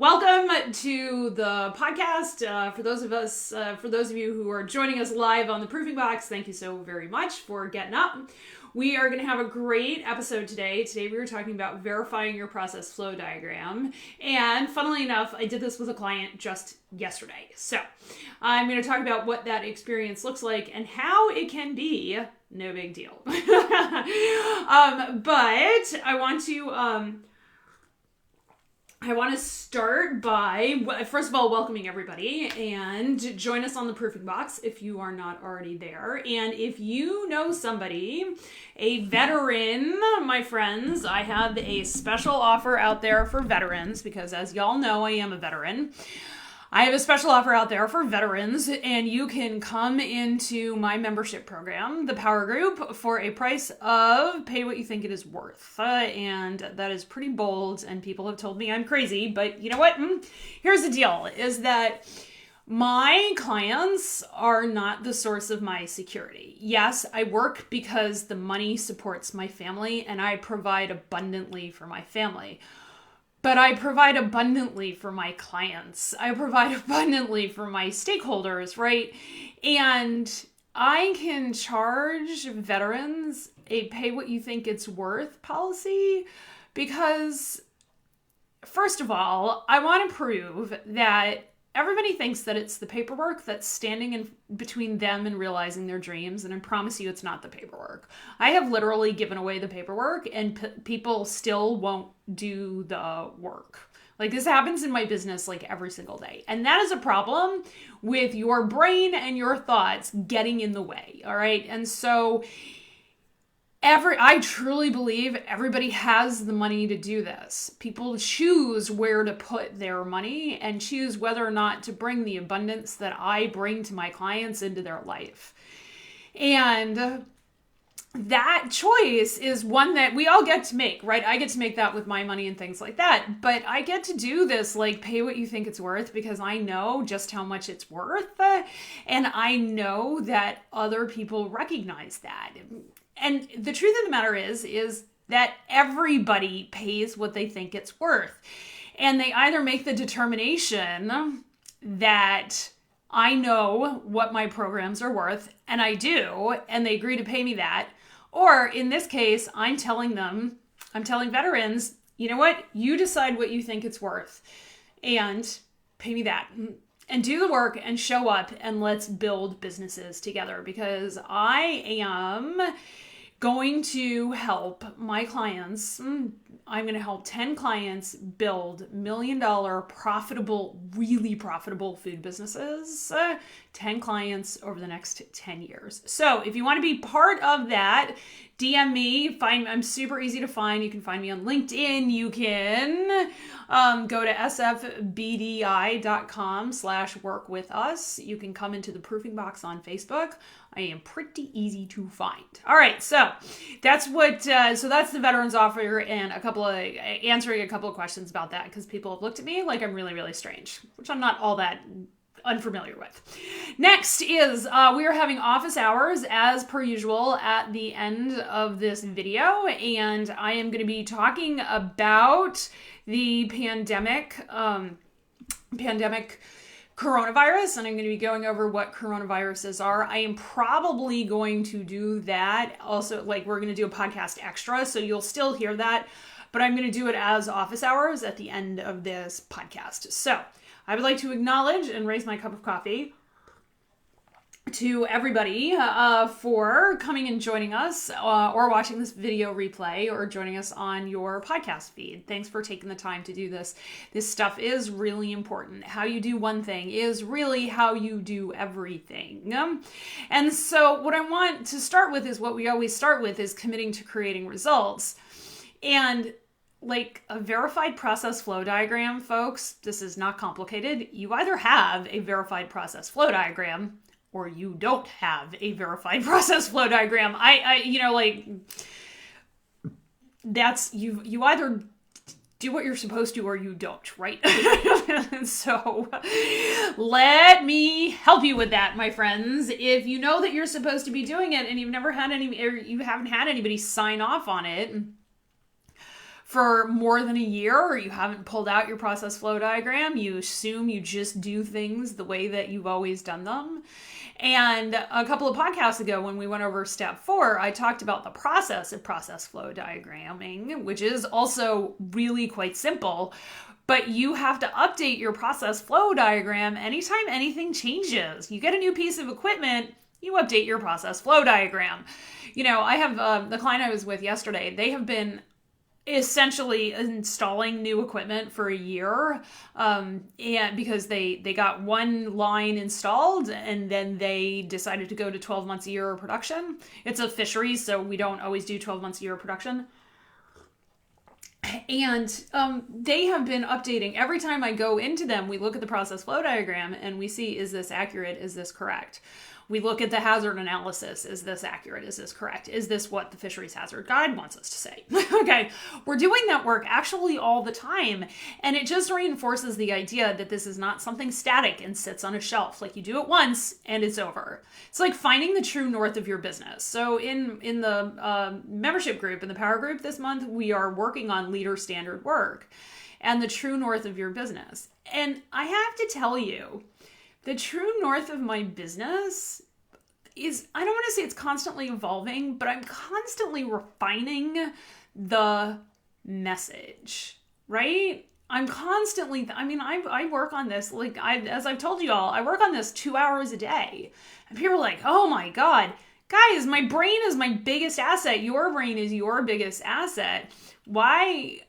Welcome to the podcast. For those of you who are joining us live on the Proofing Box, thank you so very much for getting up. We are going to have a great episode today. Today we were talking about verifying your process flow diagram. And funnily enough, I did this with a client just yesterday. So I'm going to talk about what that experience looks like and how it can be no big deal. But I want to start by, first of all, welcoming everybody and join us on the Proofing Box if you are not already there. And if you know somebody, a veteran, my friends, I have a special offer out there for veterans because as y'all know, I am a veteran. I have a special offer out there for veterans, and you can come into my membership program, the Power Group, for a price of pay what you think it is worth. And that is pretty bold, and people have told me I'm crazy, but you know what? Here's the deal, is that my clients are not the source of my security. Yes, I work because the money supports my family, and I provide abundantly for my family. But I provide abundantly for my clients. I provide abundantly for my stakeholders, right? And I can charge veterans a pay what you think it's worth policy because, first of all, I want to prove that everybody thinks that it's the paperwork that's standing in between them and realizing their dreams, and I promise you it's not the paperwork. I have literally given away the paperwork, and people still won't do the work. Like, this happens in my business like every single day, and that is a problem with your brain and your thoughts getting in the way, all right? And so I truly believe everybody has the money to do this. People choose where to put their money and choose whether or not to bring the abundance that I bring to my clients into their life. And that choice is one that we all get to make, right? I get to make that with my money and things like that. But I get to do this, like, pay what you think it's worth, because I know just how much it's worth. And I know that other people recognize that. And the truth of the matter is that everybody pays what they think it's worth. And they either make the determination that I know what my programs are worth, and I do, and they agree to pay me that. Or in this case, I'm telling veterans, you know what? You decide what you think it's worth and pay me that. And do the work and show up and let's build businesses together, because I am going to help my clients. I'm going to help 10 clients build $1 million profitable, really profitable food businesses. 10 clients over the next 10 years. So if you want to be part of that, DM me. I'm super easy to find. You can find me on LinkedIn. You can go to sfbdi.com/workwithus. You can come into the Proofing Box on Facebook. I am pretty easy to find. All right, so that's that's the veterans offer, and answering a couple of questions about that, because people have looked at me like I'm really, really strange, which I'm not all that unfamiliar with. Next is we are having office hours as per usual at the end of this video, and I am going to be talking about the pandemic coronavirus, and I'm going to be going over what coronaviruses are. I am probably going to do that also, like, we're going to do a podcast extra, so you'll still hear that, but I'm going to do it as office hours at the end of this podcast. So I would like to acknowledge and raise my cup of coffee to everybody for coming and joining us or watching this video replay or joining us on your podcast feed. Thanks for taking the time to do this. This stuff is really important. How you do one thing is really how you do everything. And so what I want to start with is what we always start with, is committing to creating results. And like a verified process flow diagram, folks, this is not complicated. You either have a verified process flow diagram or you don't have a verified process flow diagram. That's you either do what you're supposed to or you don't, right? So let me help you with that, my friends. If you know that you're supposed to be doing it and you've never had you haven't had anybody sign off on it, for more than a year, or you haven't pulled out your process flow diagram, you assume you just do things the way that you've always done them. And a couple of podcasts ago, when we went over step 4, I talked about the process of process flow diagramming, which is also really quite simple. But you have to update your process flow diagram anytime anything changes. You get a new piece of equipment, you update your process flow diagram. I have the client I was with yesterday, they have been essentially installing new equipment for a year, and because they got one line installed and then they decided to go to 12 months a year of production. It's a fishery, so we don't always do 12 months a year of production. And they have been updating. Every time I go into them, we look at the process flow diagram and we see, is this accurate? Is this correct? We look at the hazard analysis. Is this accurate? Is this correct? Is this what the Fisheries Hazard Guide wants us to say? Okay, we're doing that work actually all the time. And it just reinforces the idea that this is not something static and sits on a shelf. Like, you do it once and it's over. It's like finding the true north of your business. So in the membership group, in the Power Group this month, we are working on leader standard work and the true north of your business. And I have to tell you, the true north of my business is, I don't want to say it's constantly evolving, but I'm constantly refining the message, right? I'm constantly, I work on this, as I've told you all, I work on this 2 hours a day. And people are like, oh my God, guys, my brain is my biggest asset. Your brain is your biggest asset. Why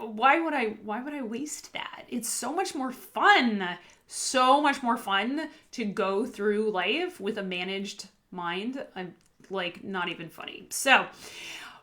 would I waste that? It's so much more fun. So much more fun to go through life with a managed mind. I'm not even funny. So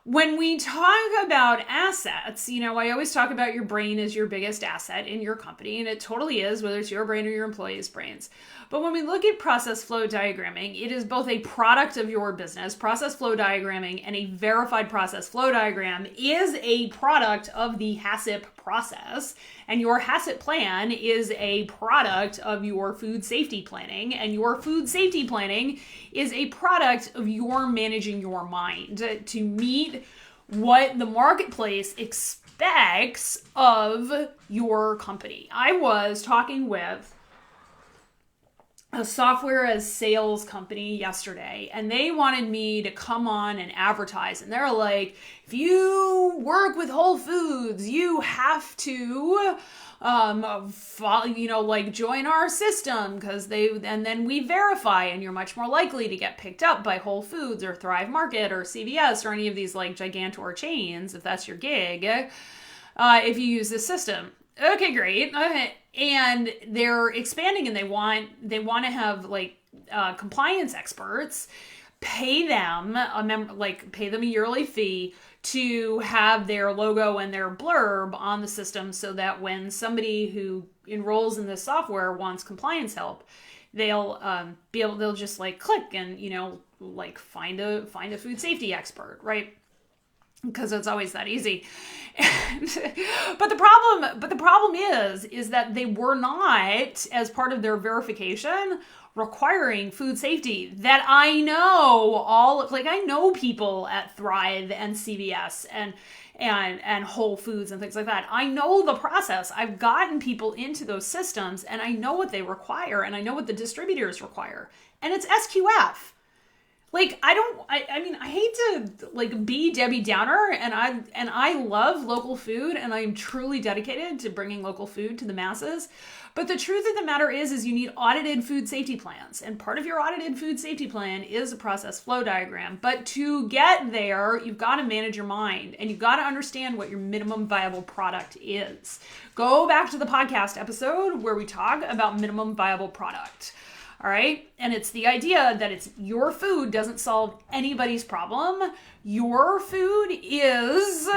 when we talk about assets, I always talk about your brain as your biggest asset in your company, and it totally is, whether it's your brain or your employees' brains. But when we look at process flow diagramming, it is both a product of your business. Process flow diagramming and a verified process flow diagram is a product of the HACCP process, and your HACCP plan is a product of your food safety planning, and your food safety planning is a product of your managing your mind to meet what the marketplace expects of your company. I was talking with a software as sales company yesterday, and they wanted me to come on and advertise. And they're like, if you work with Whole Foods, you have to join our system, and then we verify, and you're much more likely to get picked up by Whole Foods or Thrive Market or CVS or any of these gigantor chains, if that's your gig, if you use this system. Okay, great. Okay. And they're expanding, and they want to have compliance experts pay them a yearly fee to have their logo and their blurb on the system, so that when somebody who enrolls in this software wants compliance help, they'll just click and find a food safety expert, right? Because it's always that easy. But the problem is that they were not, as part of their verification, requiring food safety. That I know I know people at Thrive and CVS and Whole Foods and things like that. I know the process. I've gotten people into those systems, and I know what they require, and I know what the distributors require. And it's SQF. I hate to be Debbie Downer, and I love local food, and I'm truly dedicated to bringing local food to the masses. But the truth of the matter is you need audited food safety plans, and part of your audited food safety plan is a process flow diagram. But to get there, you've got to manage your mind, and you've got to understand what your minimum viable product is. Go back to the podcast episode where we talk about minimum viable product. All right. And it's the idea that it's your food doesn't solve anybody's problem. Your food is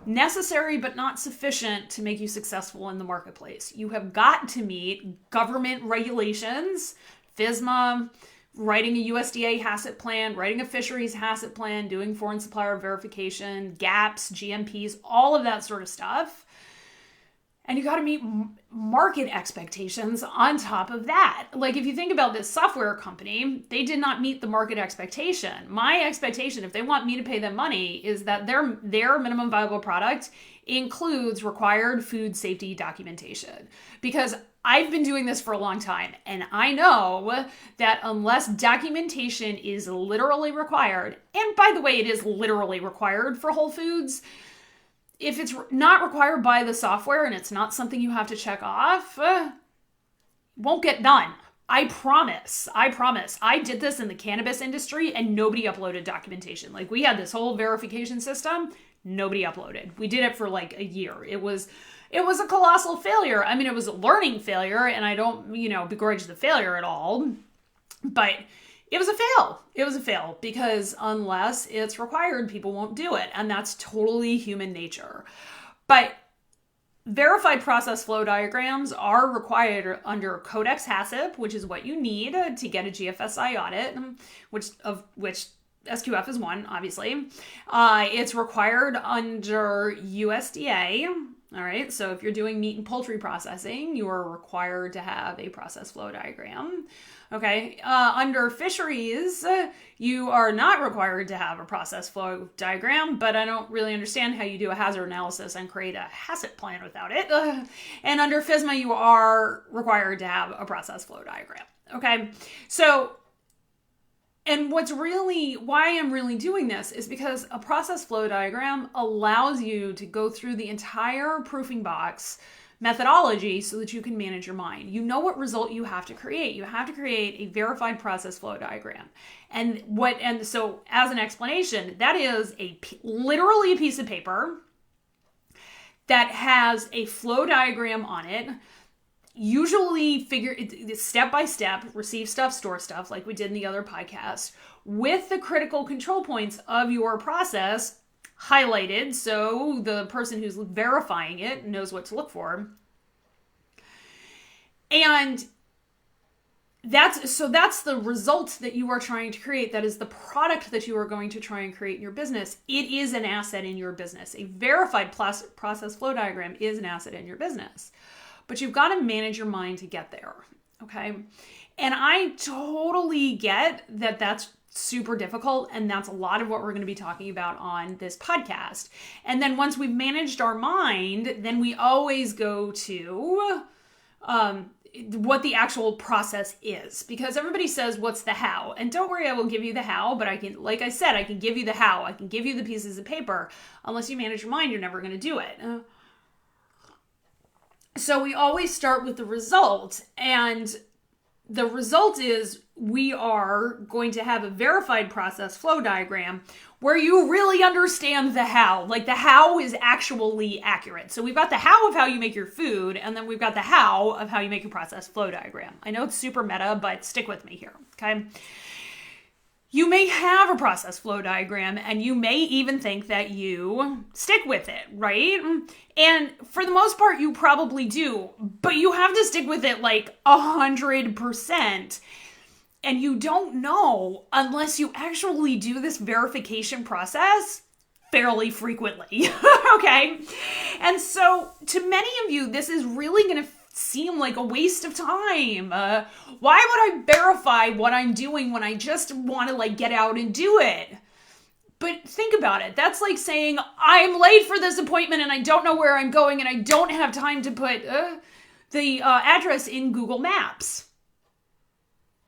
necessary but not sufficient to make you successful in the marketplace. You have got to meet government regulations, FSMA, writing a USDA HACCP plan, writing a fisheries HACCP plan, doing foreign supplier verification, GAPs, GMPs, all of that sort of stuff. And you got to meet market expectations on top of that. If you think about this software company, they did not meet the market expectation. My expectation, if they want me to pay them money, is that their minimum viable product includes required food safety documentation. Because I've been doing this for a long time, and I know that unless documentation is literally required, and by the way, it is literally required for Whole Foods, if it's not required by the software and it's not something you have to check off, won't get done. I promise. I did this in the cannabis industry and nobody uploaded documentation. Like, we had this whole verification system. Nobody uploaded. We did it for like a year. It was a colossal failure. I mean, it was a learning failure, and I don't, begrudge the failure at all, but it was a fail. It was a fail because unless it's required, people won't do it. And that's totally human nature. But verified process flow diagrams are required under Codex HACCP, which is what you need to get a GFSI audit, which SQF is one, obviously. It's required under USDA. All right, so if you're doing meat and poultry processing, you are required to have a process flow diagram. Okay, under fisheries, you are not required to have a process flow diagram, but I don't really understand how you do a hazard analysis and create a HACCP plan without it. And under FSMA, you are required to have a process flow diagram. Okay, so, and why I'm really doing this is because a process flow diagram allows you to go through the entire proofing box methodology so that you can manage your mind. You know what result you have to create. You have to create a verified process flow diagram. And so as an explanation, that is literally a piece of paper that has a flow diagram on it, usually step by step, receive stuff, store stuff, like we did in the other podcast, with the critical control points of your process highlighted so the person who's verifying it knows what to look for. And that's the result that you are trying to create. That is the product that you are going to try and create in your business. It is an asset in your business. A verified process flow diagram is an asset in your business. But you've got to manage your mind to get there, okay? And I totally get that that's super difficult, and that's a lot of what we're going to be talking about on this podcast. And then once we've managed our mind, then we always go to what the actual process is, because everybody says, what's the how? And don't worry, I will give you the how, but I can give you the how. I can give you the pieces of paper. Unless you manage your mind, you're never going to do it. So we always start with the result, and the result is we are going to have a verified process flow diagram where you really understand the how. Like, the how is actually accurate. So we've got the how of how you make your food, and then we've got the how of how you make your process flow diagram. I know it's super meta, but stick with me here, okay? You may have a process flow diagram, and you may even think that you stick with it, right? And for the most part, you probably do, but you have to stick with it like 100%. And you don't know unless you actually do this verification process fairly frequently, okay? And so to many of you, this is really going to seem like a waste of time. Why would I verify what I'm doing when I just want to get out and do it? But think about it. That's like saying, I'm late for this appointment and I don't know where I'm going and I don't have time to put the address in Google Maps.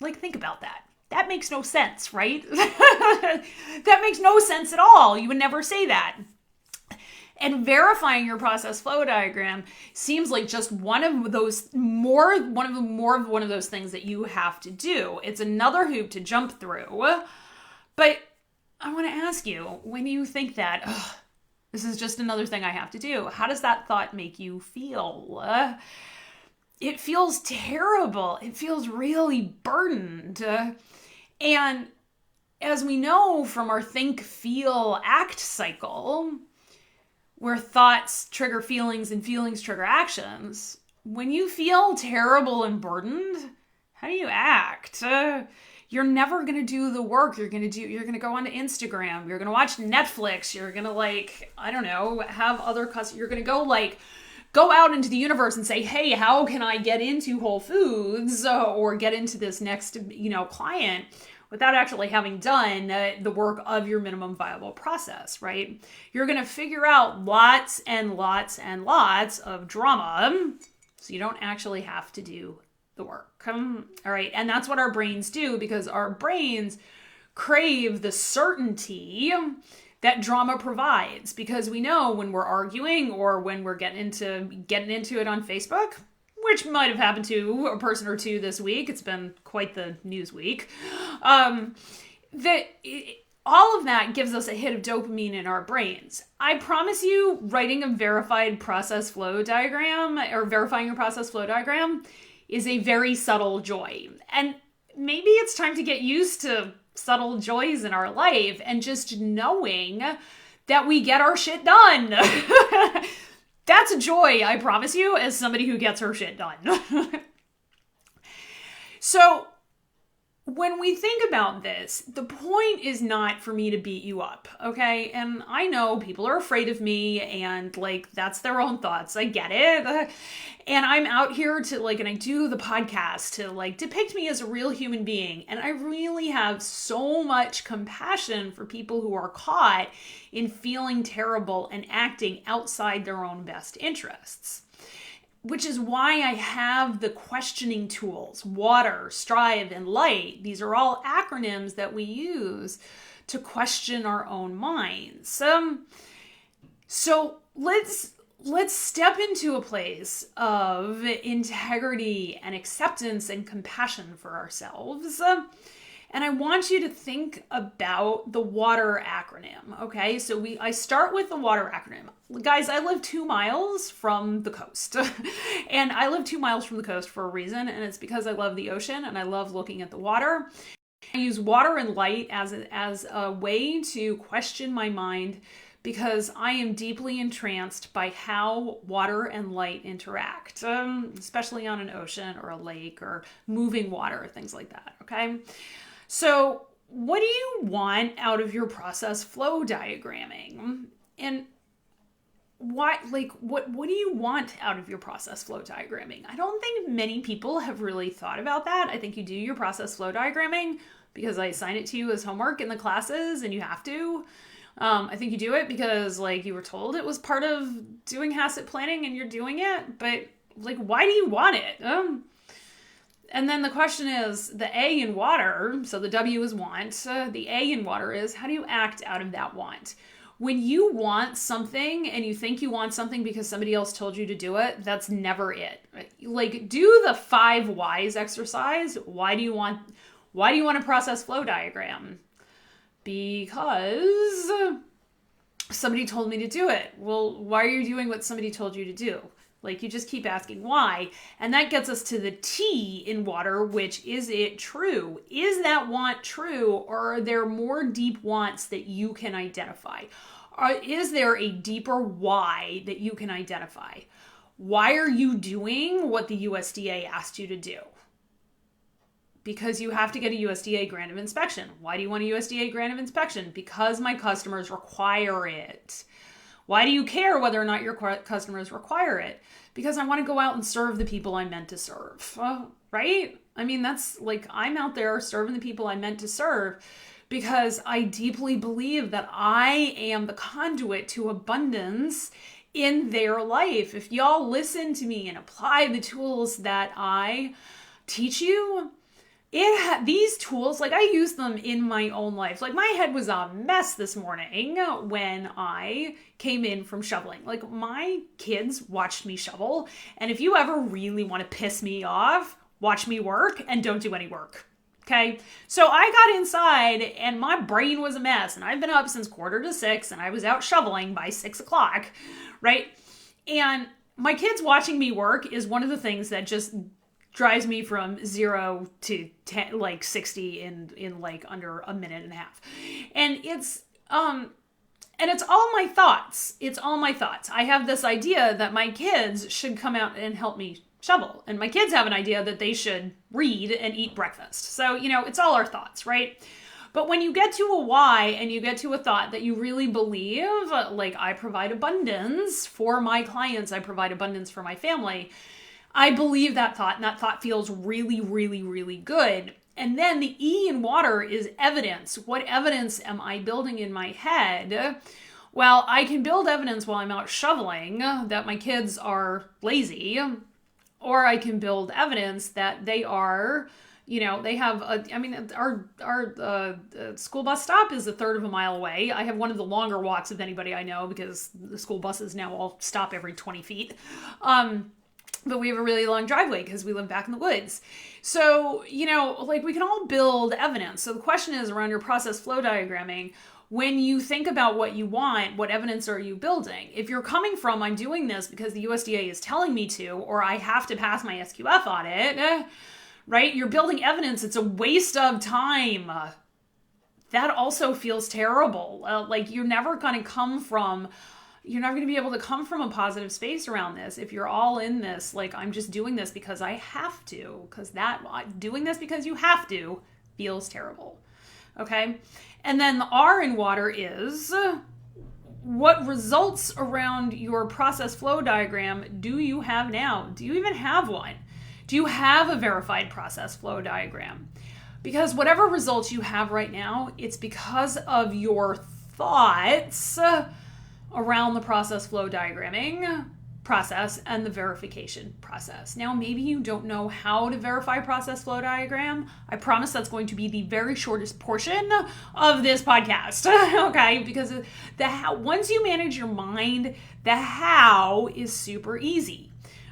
Think about that. That makes no sense, right? That makes no sense at all. You would never say that. And verifying your process flow diagram seems like just one of those things that you have to do. It's another hoop to jump through. But I want to ask you, when you think that, this is just another thing I have to do, how does that thought make you feel? It feels terrible. It feels really burdened. And as we know from our think, feel, act cycle, where thoughts trigger feelings and feelings trigger actions, when you feel terrible and burdened, how do you act? You're never going to do the work you're going to go onto Instagram, you're going to watch Netflix, you're going to have other customers, you're going to go out into the universe and say, hey, how can I get into Whole Foods or get into this next, client without actually having done the work of your minimum viable process, right? You're going to figure out lots and lots and lots of drama, so you don't actually have to do the work. All right. And that's what our brains do, because our brains crave the certainty that drama provides, because we know when we're arguing or when we're getting into it on Facebook, which might have happened to a person or two this week. It's been quite the news week. All of that gives us a hit of dopamine in our brains. I promise you, writing a verified process flow diagram or verifying your process flow diagram is a very subtle joy. And maybe it's time to get used to subtle joys in our life and just knowing that we get our shit done. That's a joy, I promise you, as somebody who gets her shit done. So when we think about this, the point is not for me to beat you up, okay? And I know people are afraid of me, and like, that's their own thoughts. I get it. And I'm out here to like, and I do the podcast to like depict me as a real human being. And I really have so much compassion for people who are caught in feeling terrible and acting outside their own best interests. Which is why I have the questioning tools, water, strive, and light. These are all acronyms that we use to question our own minds. So let's step into a place of integrity and acceptance and compassion for ourselves. And I want you to think about the water acronym, okay? So I start with the water acronym. Guys, I live 2 miles from the coast. And I live 2 miles from the coast for a reason, and it's because I love the ocean and I love looking at the water. I use water and light as a way to question my mind, because I am deeply entranced by how water and light interact, especially on an ocean or a lake or moving water, things like that, okay? So what do you want out of your process flow diagramming? And what do you want out of your process flow diagramming? I don't think many people have really thought about that. I think you do your process flow diagramming because I assign it to you as homework in the classes and you have to. I think you do it because like you were told it was part of doing HACCP planning and you're doing it, but like, why do you want it? And then the question is the A in water, so the W is want. The A in water is, how do you act out of that want? When you want something and you think you want something because somebody else told you to do it, that's never it. Like, do the 5 whys exercise. Why do you want a process flow diagram? Because somebody told me to do it. Well, why are you doing what somebody told you to do? Like, you just keep asking why. And that gets us to the T in water, which is it true? Is that want true, or are there more deep wants that you can identify? Or is there a deeper why that you can identify? Why are you doing what the USDA asked you to do? Because you have to get a USDA grant of inspection. Why do you want a USDA grant of inspection? Because my customers require it. Why do you care whether or not your customers require it? Because I want to go out and serve the people I'm meant to serve, right? I mean, that's like, I'm out there serving the people I'm meant to serve because I deeply believe that I am the conduit to abundance in their life. If y'all listen to me and apply the tools that I teach you, these tools, like, I use them in my own life. Like, my head was a mess this morning when I came in from shoveling. Like, my kids watched me shovel. And if you ever really want to piss me off, watch me work and don't do any work. Okay? So I got inside and my brain was a mess. And I've been up since 5:45 and I was out shoveling by 6 o'clock, right? And my kids watching me work is one of the things that just drives me from 0 to 10, like 60 in like under a minute and a half. And it's all my thoughts. It's all my thoughts. I have this idea that my kids should come out and help me shovel. And my kids have an idea that they should read and eat breakfast. So, it's all our thoughts, right? But when you get to a why and you get to a thought that you really believe, like, I provide abundance for my clients, I provide abundance for my family, I believe that thought, and that thought feels really, really, really good. And then the E in water is evidence. What evidence am I building in my head? Well, I can build evidence while I'm out shoveling that my kids are lazy, or I can build evidence that they are, they have, our school bus stop is a third of a mile away. I have one of the longer walks of anybody I know because the school buses now all stop every 20 feet. But we have a really long driveway because we live back in the woods. So, we can all build evidence. So the question is around your process flow diagramming, when you think about what you want, what evidence are you building? If you're coming from, I'm doing this because the USDA is telling me to, or I have to pass my SQF audit, right? You're building evidence. It's a waste of time. That also feels terrible. You're never going to be able to come from a positive space around this if you're all in this, I'm just doing this because I have to, because doing this because you have to feels terrible. Okay. And then the R in water is what results around your process flow diagram do you have now? Do you even have one? Do you have a verified process flow diagram? Because whatever results you have right now, it's because of your thoughts around the process flow diagramming process and the verification process. Now, maybe you don't know how to verify process flow diagram. I promise that's going to be the very shortest portion of this podcast, okay? Because the how, once you manage your mind, the how is super easy.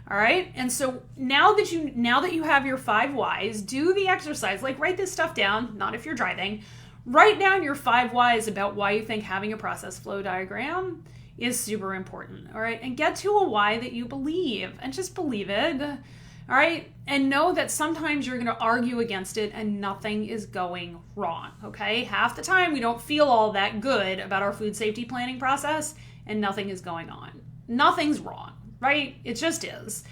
All right. And so now that you have your 5 whys, do the exercise, write this stuff down, not if you're driving, write down your 5 whys about why you think having a process flow diagram is super important. All right. And get to a why that you believe and just believe it. All right. And know that sometimes you're going to argue against it and nothing is going wrong. Okay. Half the time we don't feel all that good about our food safety planning process and nothing is going on. Nothing's wrong, right? It just is.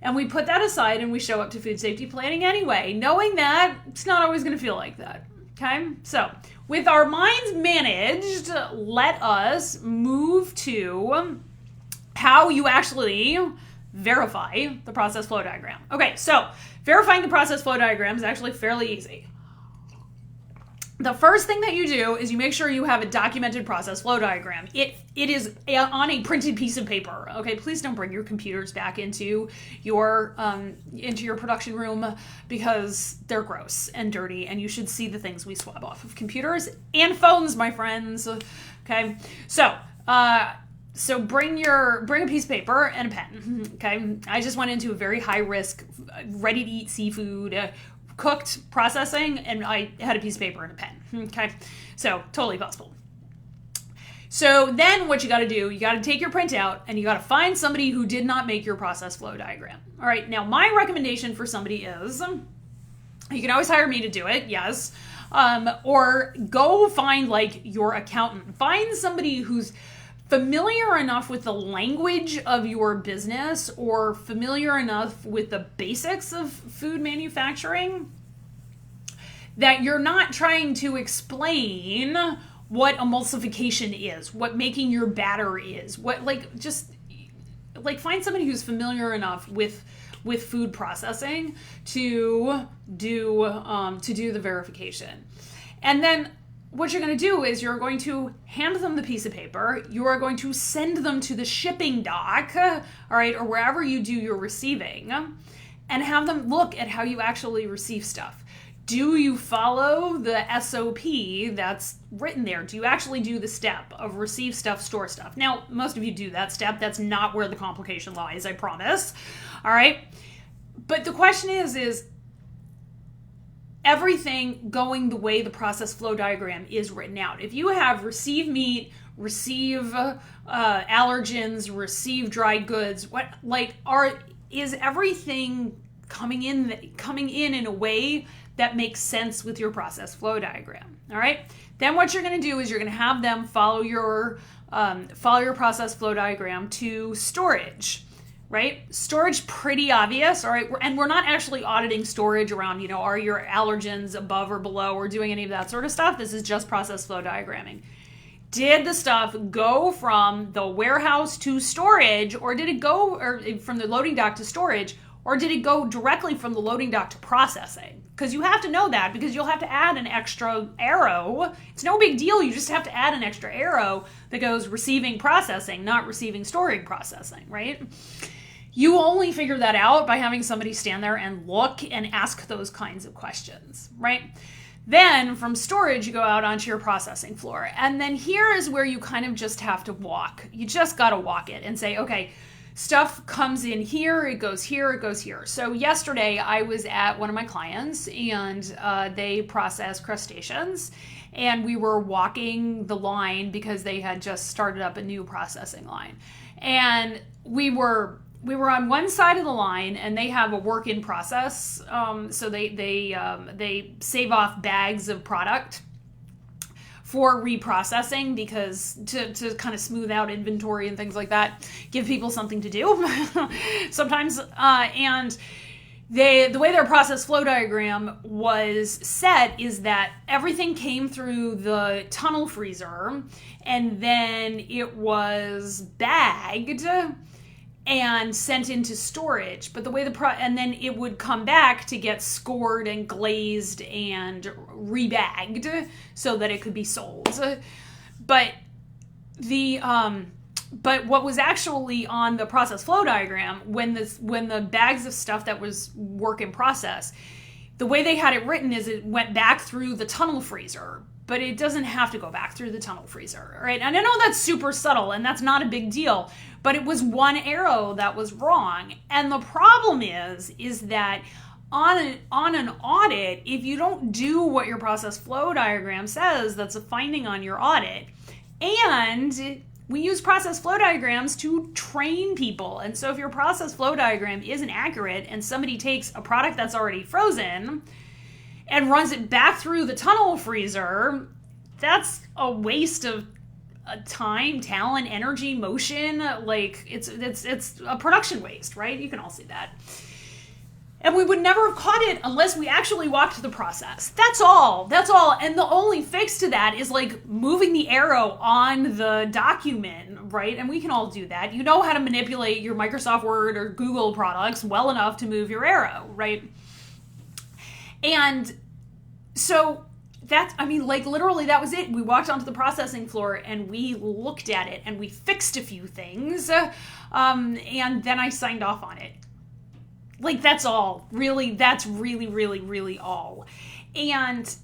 And we put that aside and we show up to food safety planning anyway, knowing that it's not always going to feel like that. Okay. So with our minds managed, let us move to how you actually verify the process flow diagram. Okay, so verifying the process flow diagram is actually fairly easy. The first thing that you do is you make sure you have a documented process flow diagram. It is on a printed piece of paper. Okay, please don't bring your computers back into your production room because they're gross and dirty, and you should see the things we swab off of computers and phones, my friends. Okay, so bring a piece of paper and a pen. Okay, I just went into a very high risk, ready to eat seafood. Cooked processing, and I had a piece of paper and a pen. Okay, so totally possible. So then what you got to do, you got to take your printout and you got to find somebody who did not make your process flow diagram. All right, now my recommendation for somebody is, you can always hire me to do it, yes, or go find your accountant. Find somebody who's familiar enough with the language of your business or familiar enough with the basics of food manufacturing that you're not trying to explain what emulsification is, what making your batter is, find somebody who's familiar enough with food processing to do the verification. And then what you're going to do is you're going to hand them the piece of paper. You are going to send them to the shipping dock, all right, or wherever you do your receiving, and have them look at how you actually receive stuff. Do you follow the SOP that's written there? Do you actually do the step of receive stuff, store stuff? Now, most of you do that step. That's not where the complication lies, I promise. All right. But the question is everything going the way the process flow diagram is written out. If you have receive meat, receive allergens, receive dry goods, is everything coming in a way that makes sense with your process flow diagram? All right. Then what you're going to do is you're going to have them follow your process flow diagram to storage. Right? Storage, pretty obvious, all right? And we're not actually auditing storage around, are your allergens above or below or doing any of that sort of stuff. This is just process flow diagramming. Did the stuff go from the warehouse to storage, or did it go from the loading dock to storage Or did it go directly from the loading dock to processing? Because you have to know that, because you'll have to add an extra arrow. It's no big deal. You just have to add an extra arrow that goes receiving processing, not receiving storing processing, right? You only figure that out by having somebody stand there and look and ask those kinds of questions, right? Then from storage, you go out onto your processing floor. And then here is where you kind of just have to walk. You just got to walk it and say, okay, stuff comes in here, it goes here, it goes here. So yesterday I was at one of my clients and they process crustaceans, and we were walking the line because they had just started up a new processing line. And we were on one side of the line, and they have a work in process. So they save off bags of product for reprocessing, because to kind of smooth out inventory and things like that, give people something to do sometimes. And the way their process flow diagram was set is that everything came through the tunnel freezer, and then it was bagged and sent into storage. But the way and then it would come back to get scored and glazed and rebagged so that it could be sold. But but what was actually on the process flow diagram, when the bags of stuff that was work in process, the way they had it written is it went back through the tunnel freezer. But it doesn't have to go back through the tunnel freezer, right? And I know that's super subtle and that's not a big deal, but it was one arrow that was wrong. And the problem is that on an audit, if you don't do what your process flow diagram says, that's a finding on your audit. And we use process flow diagrams to train people. And so if your process flow diagram isn't accurate and somebody takes a product that's already frozen and runs it back through the tunnel freezer, that's a waste of time, talent, energy, motion. Like it's a production waste, right? You can all see that. And we would never have caught it unless we actually walked the process. That's all. And the only fix to that is like moving the arrow on the document, right? And we can all do that. You know how to manipulate your Microsoft Word or Google products well enough to move your arrow, right? And so literally that was it. We walked onto the processing floor and we looked at it and we fixed a few things. And then I signed off on it. Like, that's all. Really, that's really, really, really all. And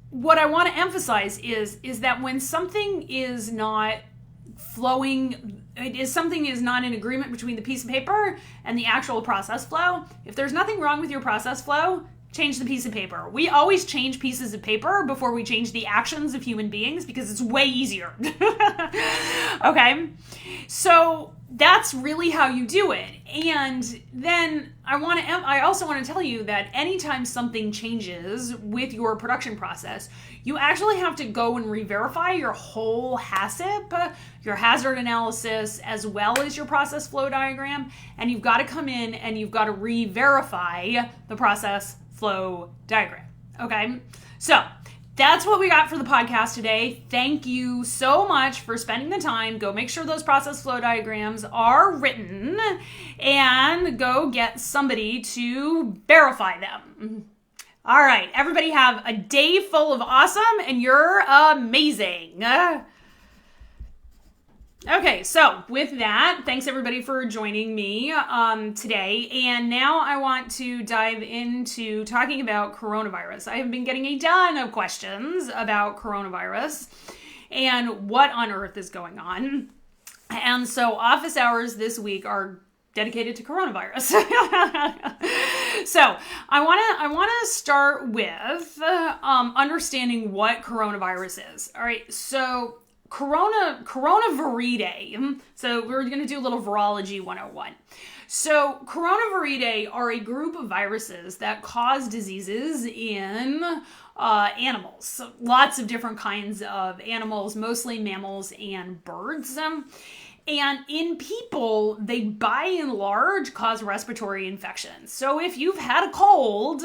what I want to emphasize is that when something is not flowing, something is not in agreement between the piece of paper and the actual process flow, if there's nothing wrong with your process flow, change the piece of paper. We always change pieces of paper before we change the actions of human beings because it's way easier. Okay? So that's really how you do it. And then I also want to tell you that anytime something changes with your production process, you actually have to go and re-verify your whole HACCP, your hazard analysis, as well as your process flow diagram. And you've got to come in and you've got to re-verify the process flow diagram. Okay? So that's what we got for the podcast today. Thank you so much for spending the time. Go make sure those process flow diagrams are written and go get somebody to verify them. All right, everybody have a day full of awesome, and you're amazing. Okay, so with that, thanks everybody for joining me today. And now I want to dive into talking about coronavirus. I have been getting a ton of questions about coronavirus and what on earth is going on. And so office hours this week are dedicated to coronavirus. So I want to start with understanding what coronavirus is. All right, so Coronaviridae. So we're going to do a little virology 101. So Coronaviridae are a group of viruses that cause diseases in animals. Lots of different kinds of animals, mostly mammals and birds. And in people, they by and large cause respiratory infections. So if you've had a cold,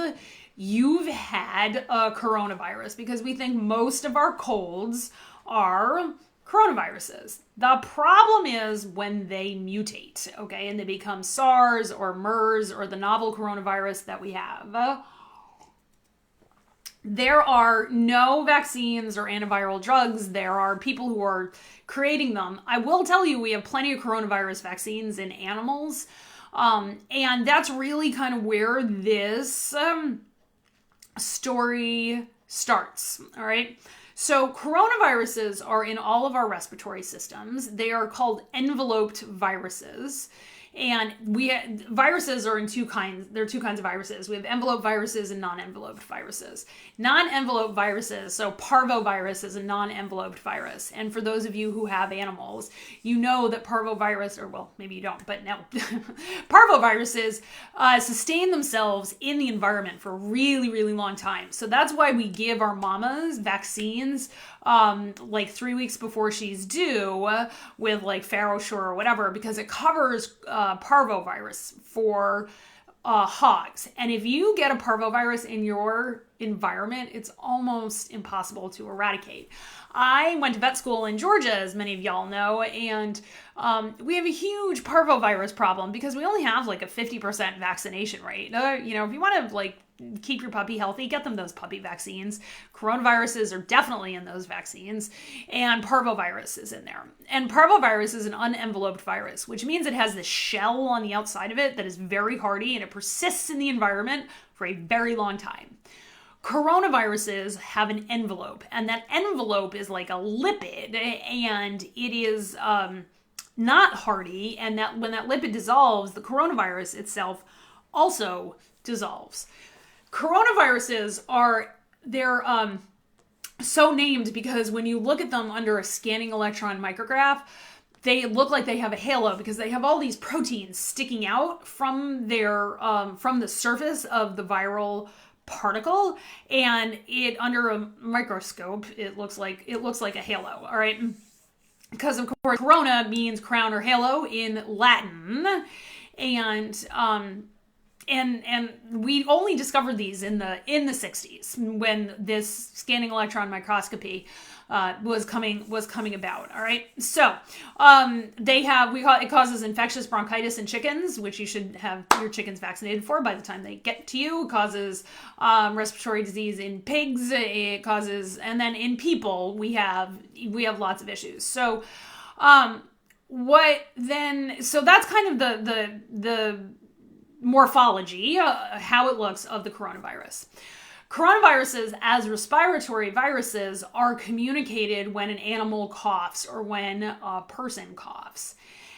you've had a coronavirus, because we think most of our colds are coronaviruses. The problem is when they mutate, okay, and they become SARS or MERS or the novel coronavirus that we have. There are no vaccines or antiviral drugs. There are people who are creating them. I will tell you, we have plenty of coronavirus vaccines in animals. And that's really kind of where this story starts. All right. So coronaviruses are in all of our respiratory systems. They are called enveloped viruses. And viruses are in two kinds. There are two kinds of viruses. We have enveloped viruses and non-enveloped viruses. Non-enveloped viruses, so parvovirus is a non-enveloped virus. And for those of you who have animals, you know that parvovirus, or well, maybe you don't, but no. Parvoviruses sustain themselves in the environment for a really, really long time. So that's why we give our mamas vaccines like 3 weeks before she's due with like FarrowSure or whatever, because it covers parvovirus for hogs. And if you get a parvovirus in your environment, it's almost impossible to eradicate. I went to vet school in Georgia, as many of y'all know, and we have a huge parvovirus problem because we only have like a 50% vaccination rate. If you want to like keep your puppy healthy, get them those puppy vaccines. Coronaviruses are definitely in those vaccines, and parvovirus is in there. And parvovirus is an unenveloped virus, which means it has this shell on the outside of it that is very hardy, and it persists in the environment for a very long time. Coronaviruses have an envelope, and that envelope is like a lipid, and it is not hardy, and that when that lipid dissolves, the coronavirus itself also dissolves. Coronaviruses they're so named because when you look at them under a scanning electron micrograph, they look like they have a halo because they have all these proteins sticking out from the surface of the viral particle, and it under a microscope it looks like a halo. All right, because of course corona means crown or halo in Latin, and we only discovered these in the 60s when this scanning electron microscopy was coming about. All right, so it causes infectious bronchitis in chickens, which you should have your chickens vaccinated for by the time they get to you. It causes respiratory disease in pigs. It causes, and then in people we have lots of issues. So so that's kind of the morphology, how it looks of the coronavirus. Coronaviruses as respiratory viruses are communicated when an animal coughs or when a person coughs.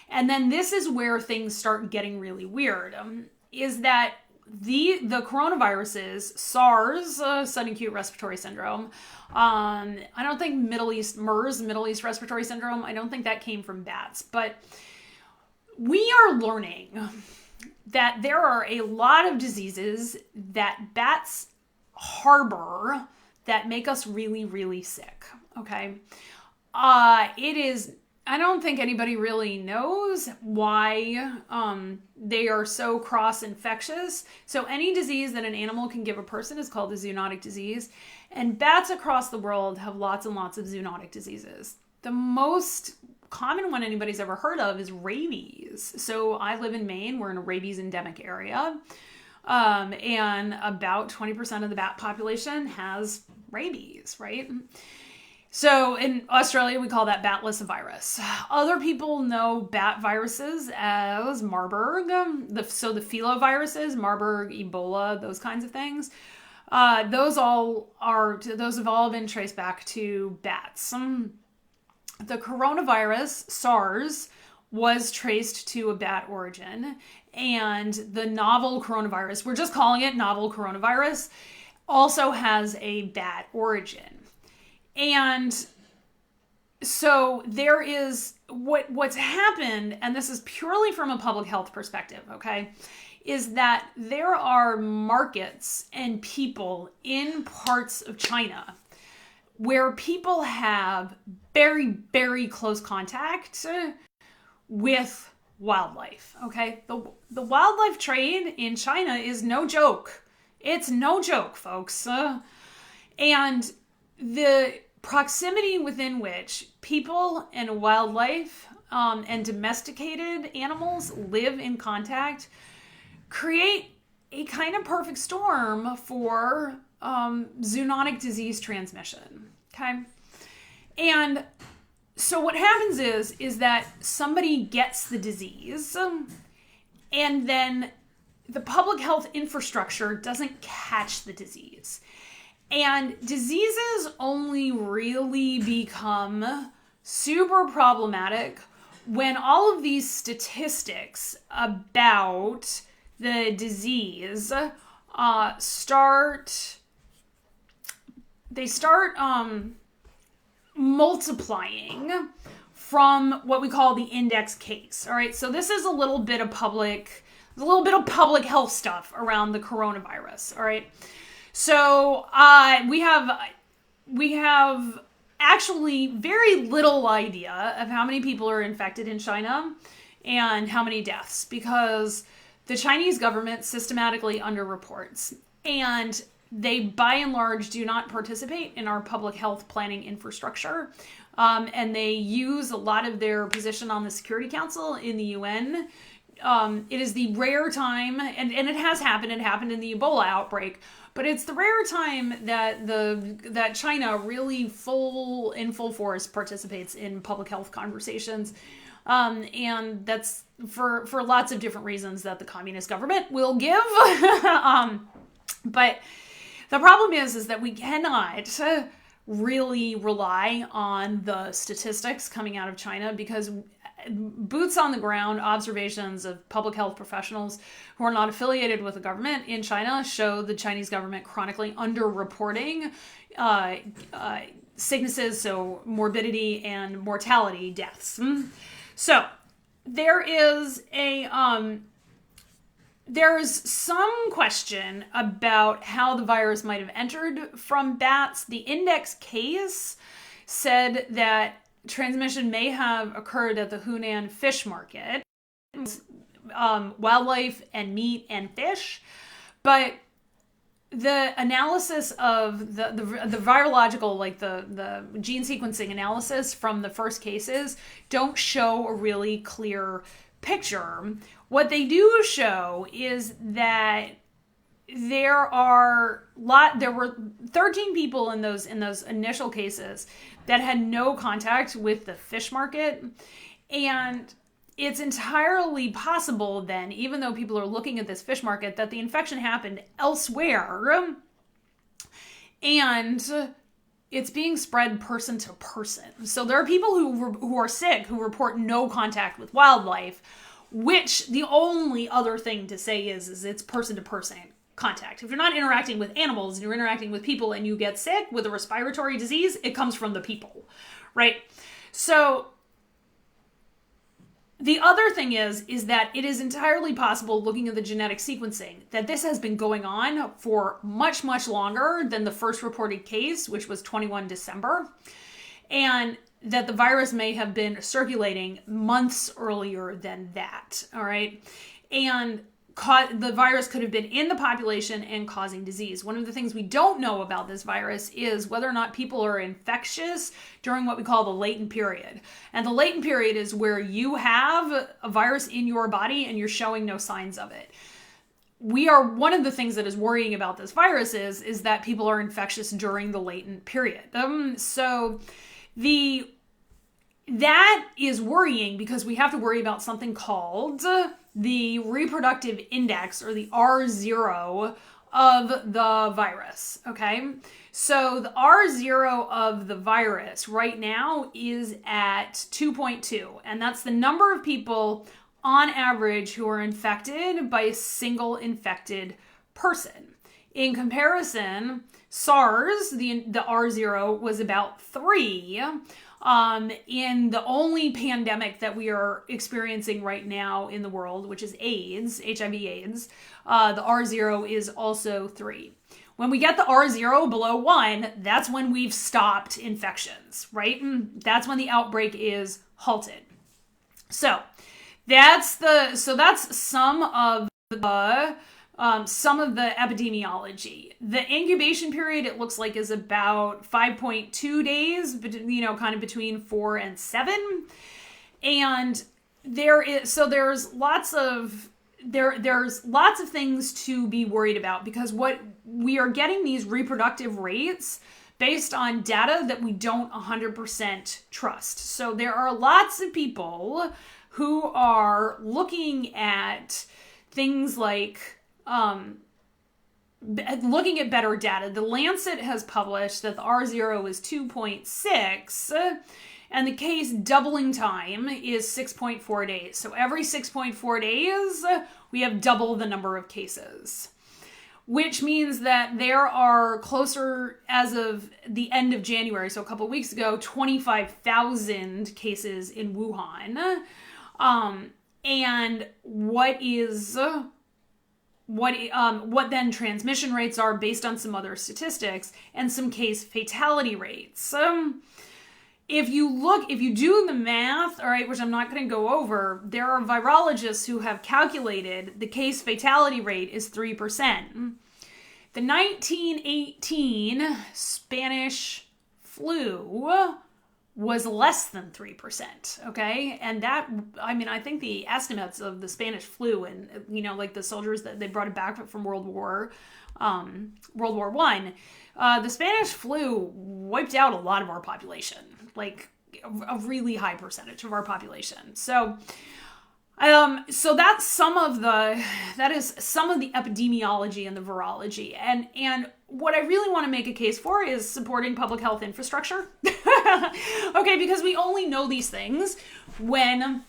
And then this is where things start getting really weird, is that the coronaviruses, SARS, sudden acute respiratory syndrome, I don't think MERS, Middle East respiratory syndrome, I don't think that came from bats, but we are learning that there are a lot of diseases that bats harbor that make us really, really sick. Okay. I don't think anybody really knows why they are so cross-infectious. So any disease that an animal can give a person is called a zoonotic disease. And bats across the world have lots and lots of zoonotic diseases. The most common one anybody's ever heard of is rabies. So I live in Maine. We're in a rabies endemic area. And about 20% of the bat population has rabies, right? So in Australia, we call that bat lyssavirus. Other people know bat viruses as Marburg. So the filoviruses, Marburg, Ebola, those kinds of things. Those have all been traced back to bats. The coronavirus, SARS, was traced to a bat origin, and the novel coronavirus, we're just calling it novel coronavirus, also has a bat origin. And so there is what's happened, and this is purely from a public health perspective, okay, is that there are markets and people in parts of China where people have very, very close contact with wildlife, okay? The wildlife trade in China is no joke. It's no joke, folks. And the proximity within which people and wildlife and domesticated animals live in contact create a kind of perfect storm for zoonotic disease transmission. Okay. And so what happens is that somebody gets the disease and then the public health infrastructure doesn't catch the disease. And diseases only really become super problematic when all of these statistics about the disease start multiplying from what we call the index case. All right, so this is a little bit of public health stuff around the coronavirus. All right, so we have actually very little idea of how many people are infected in China and how many deaths, because the Chinese government systematically underreports, and they by and large do not participate in our public health planning infrastructure. And they use a lot of their position on the Security Council in the UN. It is the rare time, and it has happened, it happened in the Ebola outbreak, but it's the rare time that China really in full force participates in public health conversations. And that's for lots of different reasons that the communist government will give. But the problem is that we cannot really rely on the statistics coming out of China, because boots on the ground observations of public health professionals who are not affiliated with the government in China show the Chinese government chronically underreporting sicknesses, so morbidity and mortality deaths. So there's some question about how the virus might have entered from bats. The index case said that transmission may have occurred at the Hunan fish market, wildlife and meat and fish, but the analysis of the virological, like the gene sequencing analysis from the first cases don't show a really clear picture. What they do show is that there were 13 people in those initial cases that had no contact with the fish market. And it's entirely possible then, even though people are looking at this fish market, that the infection happened elsewhere and it's being spread person to person. So there are people who are sick who report no contact with wildlife, which the only other thing to say is it's person to person contact. If you're not interacting with animals and you're interacting with people and you get sick with a respiratory disease, it comes from the people, right? So the other thing is that it is entirely possible, looking at the genetic sequencing, that this has been going on for much, much longer than the first reported case, which was 21 December, and that the virus may have been circulating months earlier than that, all right? And the virus could have been in the population and causing disease. One of the things we don't know about this virus is whether or not people are infectious during what we call the latent period. And the latent period is where you have a virus in your body and you're showing no signs of it. One of the things that is worrying about this virus is that people are infectious during the latent period. That is worrying because we have to worry about something called the reproductive index, or the R0 of the virus, okay? So the R0 of the virus right now is at 2.2, and that's the number of people on average who are infected by a single infected person. In comparison, SARS, the R0 was about 3. In the only pandemic that we are experiencing right now in the world, which is AIDS, HIV/AIDS, the R0 is also 3. When we get the R0 below 1, that's when we've stopped infections, right? That's when the outbreak is halted. So that's some of the some of the epidemiology. The incubation period, it looks like, is about 5.2 days, kind of between 4 and 7. And there's lots of things to be worried about, because what we are getting these reproductive rates based on data that we don't 100% trust. So there are lots of people who are looking at things like looking at better data. The Lancet has published that the R0 is 2.6 and the case doubling time is 6.4 days. So every 6.4 days, we have double the number of cases, which means that there are closer, as of the end of January, so a couple of weeks ago, 25,000 cases in Wuhan. And what then transmission rates are based on some other statistics and some case fatality rates. If you do the math, all right, which I'm not going to go over, there are virologists who have calculated the case fatality rate is 3%. The 1918 Spanish flu was less than 3%, okay? And that, I think the estimates of the Spanish flu and, like the soldiers that they brought it back from World War I, the Spanish flu wiped out a lot of our population, like a really high percentage of our population. So that's some of the epidemiology and the virology. And what I really want to make a case for is supporting public health infrastructure. Okay, because we only know these things when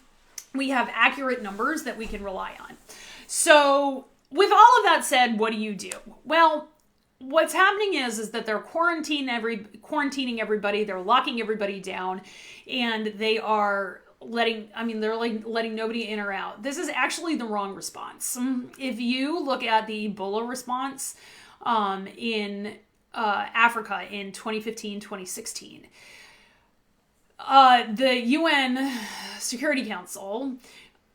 we have accurate numbers that we can rely on. So with all of that said, what do? Well, what's happening is that they're quarantining everybody, they're locking everybody down, and they are letting nobody in or out. This is actually the wrong response. If you look at the Ebola response in Africa in 2015, 2016, the UN Security Council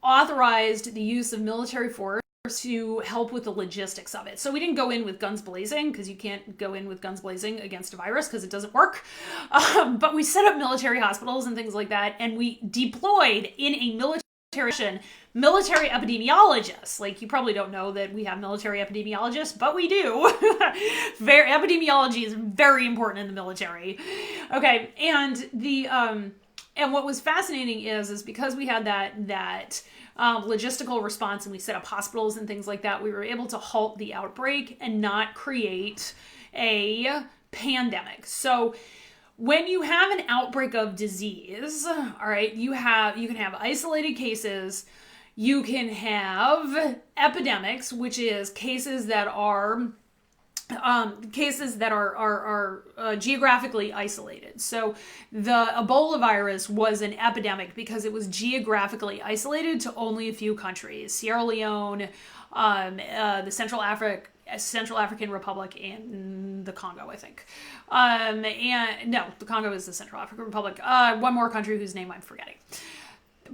authorized the use of military force to help with the logistics of it. So we didn't go in with guns blazing, because you can't go in with guns blazing against a virus because it doesn't work. But we set up military hospitals and things like that, and we deployed in a military epidemiologists. Like, you probably don't know that we have military epidemiologists, but we do. Epidemiology is very important in the military. Okay, and and what was fascinating is because we had that logistical response and we set up hospitals and things like that, we were able to halt the outbreak and not create a pandemic. So when you have an outbreak of disease, all right, you can have isolated cases, you can have epidemics, which is cases that are geographically isolated. So the Ebola virus was an epidemic because it was geographically isolated to only a few countries: Sierra Leone, the Central African Republic, and the Congo, I think. And no, the Congo is the Central African Republic. One more country whose name I'm forgetting.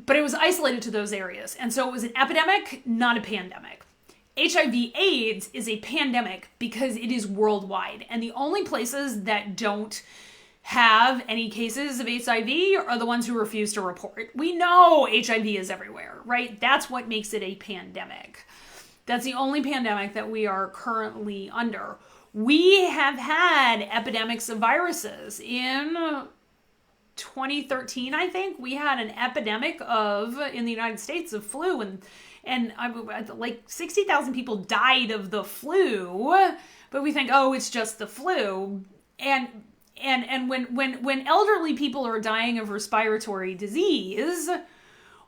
But it was isolated to those areas, and so it was an epidemic, not a pandemic. HIV/AIDS is a pandemic because it is worldwide, and the only places that don't have any cases of HIV are the ones who refuse to report. We know HIV is everywhere, right? That's what makes it a pandemic. That's the only pandemic that we are currently under. We have had epidemics of viruses. In 2013, I think, we had an epidemic in the United States of flu, and like 60,000 people died of the flu, but we think, oh, it's just the flu. And when elderly people are dying of respiratory disease,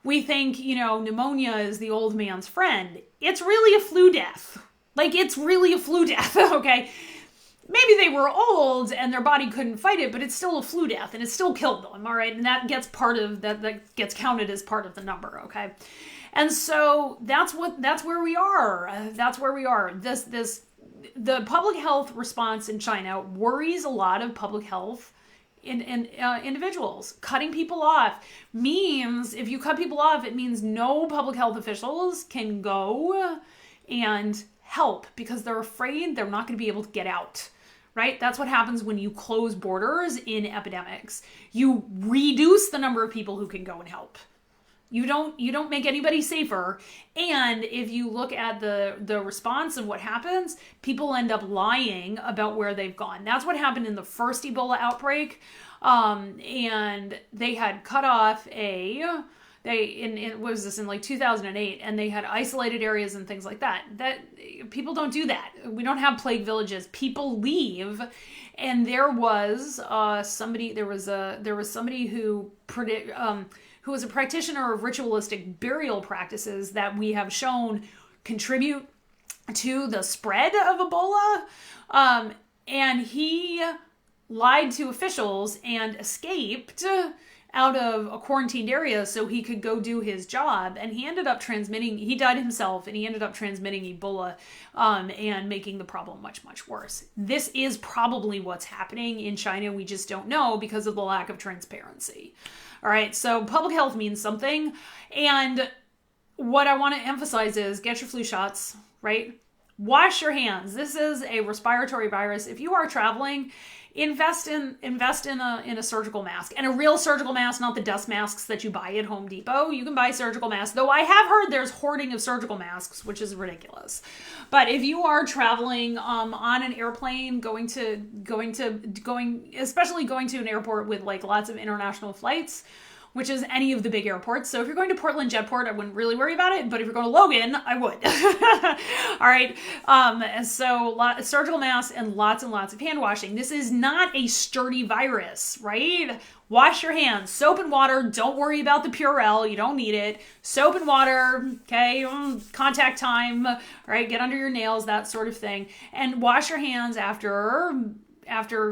we think, pneumonia is the old man's friend. It's really a flu death. Like, it's really a flu death, okay? Maybe they were old and their body couldn't fight it, but it's still a flu death and it still killed them, all right? And that gets that gets counted as part of the number, okay? And so that's where we are. That's where we are. The public health response in China worries a lot of public health individuals. Cutting people off means, if you cut people off, it means no public health officials can go and help because they're afraid they're not going to be able to get out. Right? That's what happens when you close borders in epidemics. You reduce the number of people who can go and help. You don't make anybody safer. And if you look at the response and what happens, people end up lying about where they've gone. That's what happened in the first Ebola outbreak. And they had cut off what was this, in like 2008, and they had isolated areas and things like that. That people don't do that. We don't have plague villages. People leave, and there was somebody who was a practitioner of ritualistic burial practices that we have shown contribute to the spread of Ebola, and he lied to officials and escaped out of a quarantined area so he could go do his job, and he died himself, and he ended up transmitting Ebola and making the problem much, much worse. This is probably what's happening in China. We just don't know because of the lack of transparency. All right, so public health means something, and what I want to emphasize is get your flu shots, right? Wash your hands. This is a respiratory virus. If you are traveling, invest in a surgical mask, and a real surgical mask, not the dust masks that you buy at Home Depot. You can buy surgical masks, though I have heard there's hoarding of surgical masks, which is ridiculous. But if you are traveling on an airplane, especially going to an airport with like lots of international flights, which is any of the big airports. So if you're going to Portland Jetport, I wouldn't really worry about it. But if you're going to Logan, I would. All right. So surgical masks and lots of hand washing. This is not a sturdy virus, right? Wash your hands. Soap and water. Don't worry about the Purell. You don't need it. Soap and water. Okay. Contact time. All right. Get under your nails, that sort of thing. And wash your hands after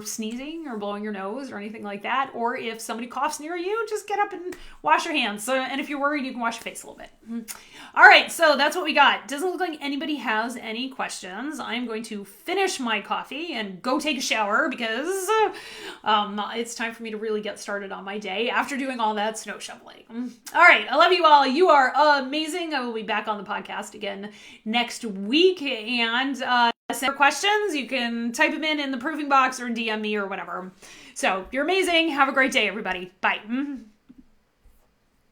sneezing or blowing your nose or anything like that. Or if somebody coughs near you, just get up and wash your hands. And if you're worried, you can wash your face a little bit. All right, so that's what we got. Doesn't look like anybody has any questions. I'm going to finish my coffee and go take a shower because it's time for me to really get started on my day after doing all that snow shoveling. All right, I love you all. You are amazing. I will be back on the podcast again next week. And send your questions. You can type them in the proofing box or DM me or whatever. So you're amazing. Have a great day, everybody. Bye.